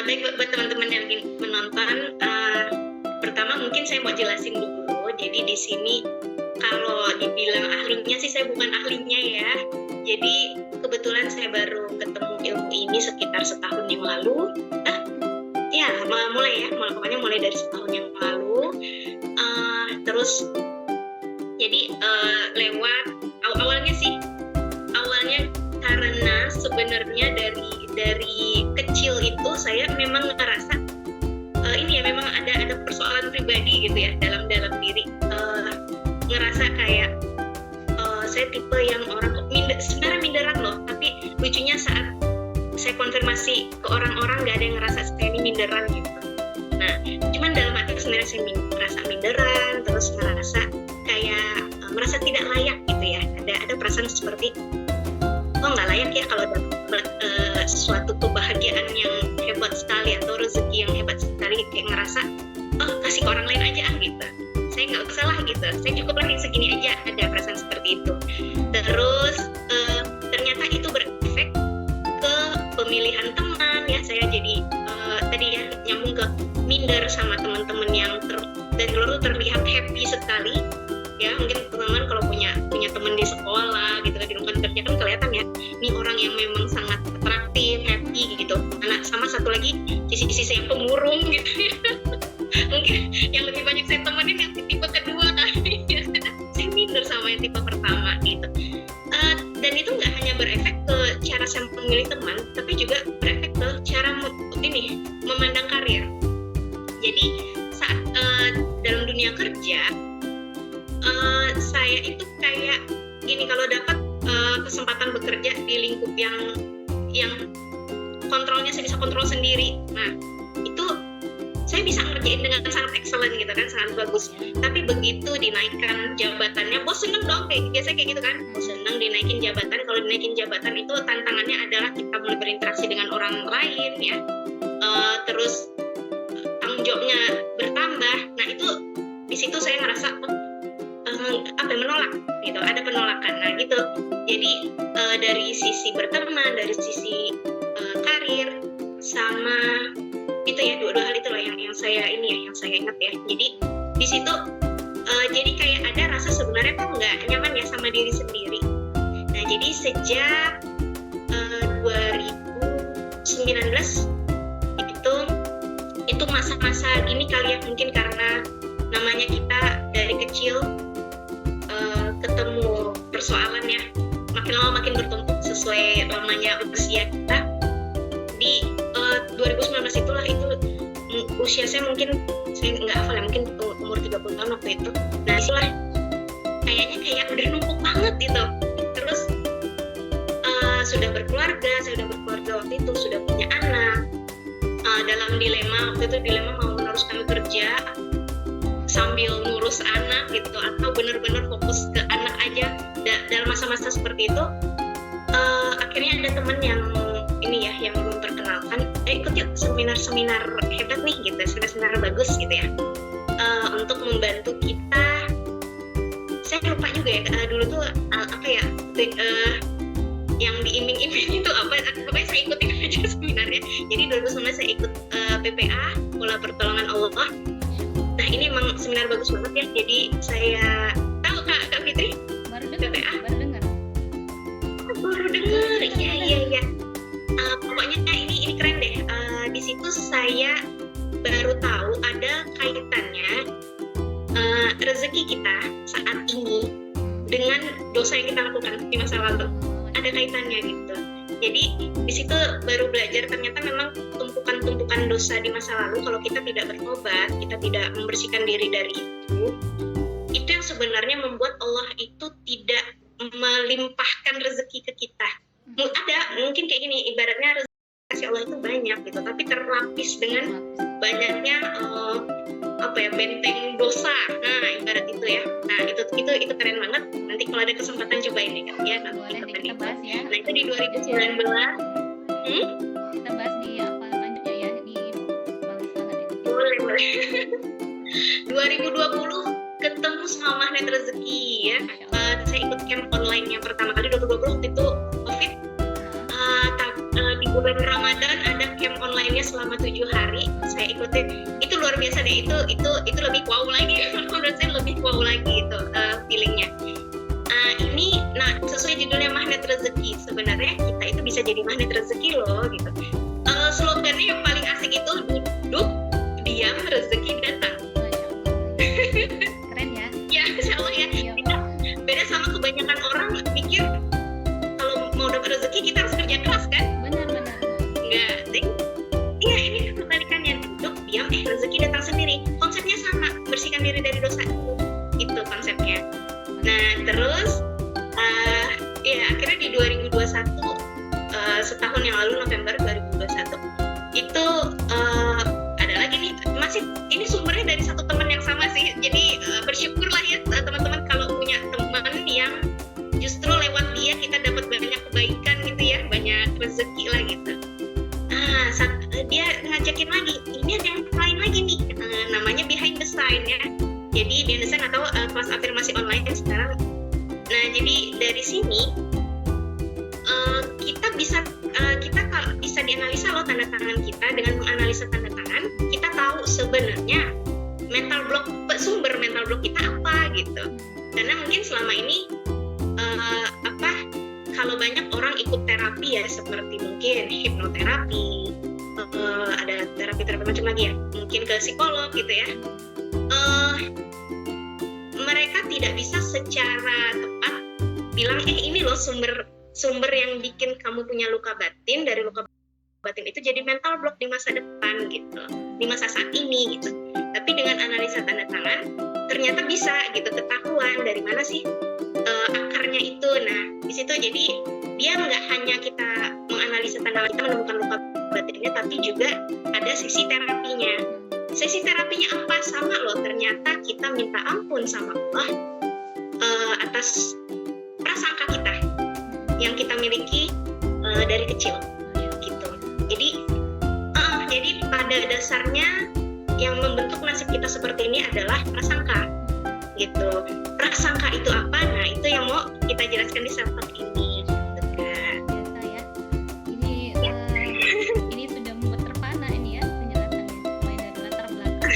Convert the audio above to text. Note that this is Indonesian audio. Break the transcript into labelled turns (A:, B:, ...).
A: Baik buat teman-teman yang ingin menonton, pertama mungkin saya mau jelasin dulu. Jadi di sini kalau dibilang ahlinya sih saya bukan ahlinya ya. Jadi kebetulan saya baru ketemu ilmu ini sekitar setahun yang lalu. Ya pokoknya mulai dari setahun yang lalu. Terus jadi lewat awalnya karena sebenarnya dari kecil itu saya memang ngerasa memang ada persoalan pribadi gitu ya dalam diri, ngerasa kayak saya tipe yang orang sebenarnya minderan loh, tapi lucunya saat saya konfirmasi ke orang-orang nggak ada yang ngerasa saya ini minderan gitu. Nah, cuman dalam hati sebenarnya saya merasa minderan, terus merasa tidak layak gitu ya. Ada perasaan seperti kok nggak layak ya kalau dapat suatu kebahagiaan yang hebat sekali atau rezeki yang hebat sekali, kayak ngerasa kasih ke orang lain aja gitu. Saya nggak usah lah gitu. Saya cukup lah yang segini aja, ada perasaan seperti itu. Terus ternyata itu berefek ke pemilihan teman ya. Saya jadi tadi ya nyambung ke minder sama teman-teman yang dan luar terlihat happy sekali ya. Mungkin teman-teman kalau punya teman di sekolah gitu di lingkungan kerja kan kelihatan ya, ini orang yang memang sangat atraktif, happy gitu. Nah, sama satu lagi sisi yang pemurung gitu ya. Mungkin yang lebih banyak saya temenin yang tipe kedua kali ya. Saya minder sama yang tipe pertama gitu. Dan itu nggak hanya berefek ke cara saya memilih teman, tapi juga berefek ke cara memandang karir. Jadi saat dalam dunia kerja, saya itu kayak gini, kalau dapat kesempatan bekerja di lingkup yang kontrolnya saya bisa kontrol sendiri, nah itu saya bisa ngerjain dengan sangat excellent gitu kan, sangat bagus. Tapi begitu dinaikkan jabatannya, bos seneng dong, biasanya kayak gitu kan, bos seneng dinaikin jabatan. Kalau dinaikin jabatan itu tantangannya adalah kita mulai berinteraksi dengan orang lain ya, terus tanggung jawabnya bertambah. Nah itu di situ saya ngerasa menolak gitu, ada penolakan. Nah gitu, jadi dari sisi berteman, dari sisi karir, sama itu ya, dua hal itu lah yang saya ingat ya. Jadi di situ jadi kayak ada rasa sebenarnya kok nggak nyaman ya sama diri sendiri. Nah jadi sejak 2019 itu masa-masa gini kali ya, mungkin karena namanya kita dari kecil ketemu persoalan ya, makin lama makin bertumpuk sesuai lamanya usia kita. Di 2019 itulah itu usia saya, mungkin saya nggak hafal ya, mungkin umur 30 tahun waktu itu. Nah itulah kayaknya kayak udah numpuk banget gitu. Terus sudah berkeluarga waktu itu, sudah punya anak, dalam dilema waktu itu, mau meneruskan kerja sambil ngurus anak gitu, atau benar-benar fokus ke anak aja. Dalam masa-masa seperti itu, akhirnya ada teman yang ini ya, yang memperkenalkan, ikut yuk seminar hebat nih gitu, seminar bagus gitu ya, untuk membantu kita. Saya lupa juga ya dulu tuh yang diiming-iming itu apa, pokoknya saya ikutin aja seminarnya. Jadi 2019 saya ikut PPA, Pola Pertolongan Allah. Nah ini emang seminar bagus banget ya. Jadi saya tahu Kak Fitri
B: baru dengar,
A: PPA
B: baru
A: dengar. Iya. Pokoknya ini keren deh. Di situ saya baru tahu ada kaitannya rezeki kita saat ini dengan dosa yang kita lakukan di masa lalu. Ada kaitannya gitu. Jadi di situ baru belajar ternyata memang tumpukan dosa di masa lalu, kalau kita tidak bertobat, kita tidak membersihkan diri dari itu yang sebenarnya membuat Allah itu tidak melimpahkan rezeki ke kita. Ada mungkin kayak gini, ibaratnya rezeki kasih Allah itu banyak gitu, tapi terlapis dengan banyaknya benteng dosa. Nah ibarat itu ya. Nah itu keren banget. Nanti kalau ada kesempatan cobain deh Kak ya.
B: Boleh kita bahas ya.
A: Nah itu di 2019.
B: Kita bahas di lanjutnya ya, di bagus banget itu.
A: Boleh. 2020 ketemu sama magnet rezeki ya. Saya ikut camp online yang pertama kali 2020 waktu itu COVID. Di bulan Ramadan ada camp online-nya selama dapetin itu luar biasa deh. Itu lebih wow lagi. Menurut saya lebih wow lagi itu feelingnya. Nah sesuai judulnya magnet rezeki, sebenarnya kita itu bisa jadi magnet rezeki loh gitu. Slogannya yang paling asik itu duduk diam rezeki datang.
B: Keren ya.
A: Ya insya Allah ya.
B: Iya.
A: Beda sama kebanyakan orang mikir kalau mau dapat rezeki kita harus kerja keras kan?
B: Benar.
A: Enggak. Iya ini kebalikannya, duduk diam rezeki datang sendiri. Konsepnya sama, bersihkan diri dari dosa. Itu konsepnya. Nah terus ya akhirnya di 2021 setahun yang lalu November 2021 itu ada lagi nih, masih ini sumbernya dari satu teman yang sama sih. Jadi bersyukurlah ya teman-teman kalau punya teman yang justru lewat dia kita dapat banyak kebaikan gitu ya, banyak rezeki lah gitu. Dia ngajakin lagi, ini ada yang lain lagi nih, namanya Behind the Sign ya. Jadi Behind the Sign atau kelas afirmasi online sekarang. Nah jadi dari sini kita bisa dianalisa loh tanda tangan kita. Dengan menganalisa tanda tangan kita tahu sebenarnya sumber mental block kita apa gitu. Karena mungkin selama ini kalau banyak orang ikut terapi ya, seperti mungkin hipnoterapi, ada terapi macam lagi ya, mungkin ke psikolog gitu ya, mereka tidak bisa secara tepat bilang ini loh sumber yang bikin kamu punya luka batin. Dari luka batin itu jadi mental block di masa depan gitu, di masa saat ini gitu. Tapi dengan analisa tanda tangan ternyata bisa gitu ketahuan dari mana sih akarnya itu. Nah di situ jadi dia nggak hanya kita menganalisa tanda tangan kita menemukan luka batinnya, tapi juga ada sesi terapinya. Sesi terapinya apa? Sama loh, ternyata kita minta ampun sama Allah atas prasangka kita yang kita miliki dari kecil gitu. Jadi pada dasarnya yang membentuk nasib kita seperti ini adalah prasangka gitu. Prasangka itu apa? Nah itu yang mau kita jelaskan di self talk ini.
B: Biasa ya. Ini sudah membuat terpana ini ya penjelasannya, mulai dari latar belakang